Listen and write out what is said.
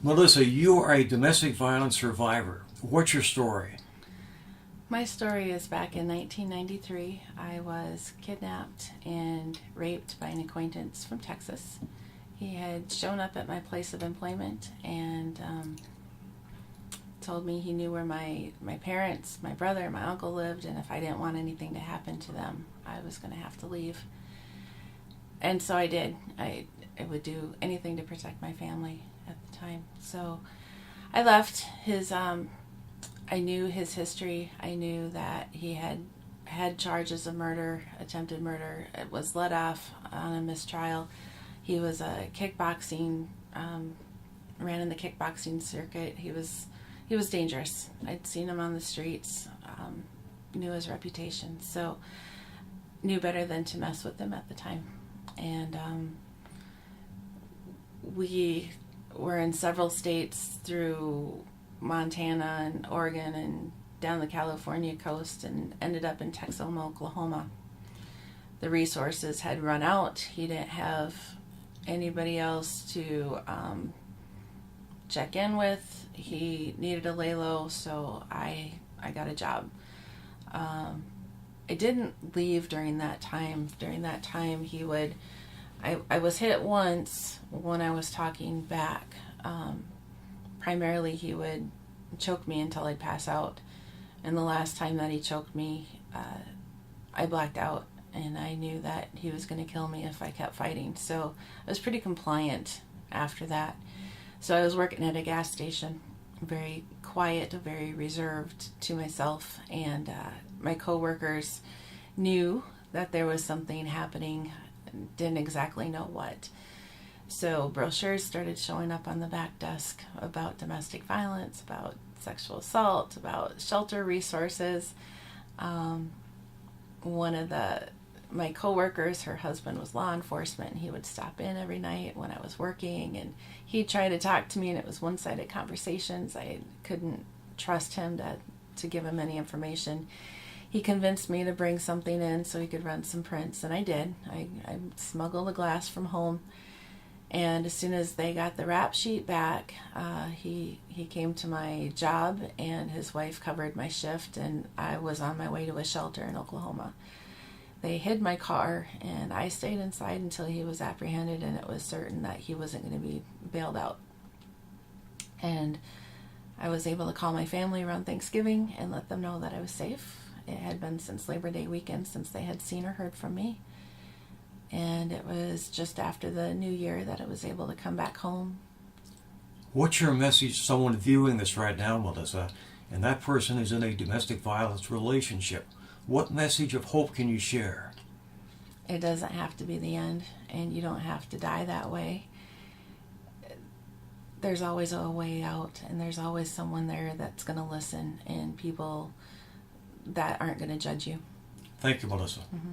Melissa, you are a domestic violence survivor. What's your story? My story is back in 1993. I was kidnapped and raped by an acquaintance from Texas. He had shown up at my place of employment and told me he knew where my parents, my brother, my uncle lived, and if I didn't want anything to happen to them, I was going to have to leave. And so I did. I would do anything to protect my family at the time. So I left. I knew his history. I knew that he had charges of murder, attempted murder. It was let off on a mistrial. He was a kickboxing, ran in the kickboxing circuit. He was dangerous. I'd seen him on the streets, knew his reputation, so knew better than to mess with him at the time. And we were in several states through Montana and Oregon and down the California coast and ended up in Texoma, Oklahoma. The resources had run out. He didn't have anybody else to check in with. He needed a lay low, so I got a job. I didn't leave during that time. During that time, I was hit once when I was talking back. Primarily, he would choke me until I'd pass out. And the last time that he choked me, I blacked out, and I knew that he was going to kill me if I kept fighting. So I was pretty compliant after that. So I was working at a gas station, very quiet, very reserved to myself, and my coworkers knew that there was something happening, didn't exactly know what. So brochures started showing up on the back desk about domestic violence, about sexual assault, about shelter resources. One of my coworkers, her husband was law enforcement, and he would stop in every night when I was working, and he'd try to talk to me, and it was one-sided conversations. I couldn't trust him to give him any information. He convinced me to bring something in so he could run some prints, and I did. I smuggled the glass from home. And as soon as they got the rap sheet back, he came to my job, and his wife covered my shift, and I was on my way to a shelter in Oklahoma. They hid my car, and I stayed inside until he was apprehended, and it was certain that he wasn't going to be bailed out. And I was able to call my family around Thanksgiving and let them know that I was safe. It had been since Labor Day weekend since they had seen or heard from me. And it was just after the new year that I was able to come back home. What's your message to someone viewing this right now, Melissa, and that person is in a domestic violence relationship? What message of hope can you share? It doesn't have to be the end, and you don't have to die that way. There's always a way out, and there's always someone there that's going to listen, and people that aren't going to judge you. Thank you, Melissa. Mm-hmm.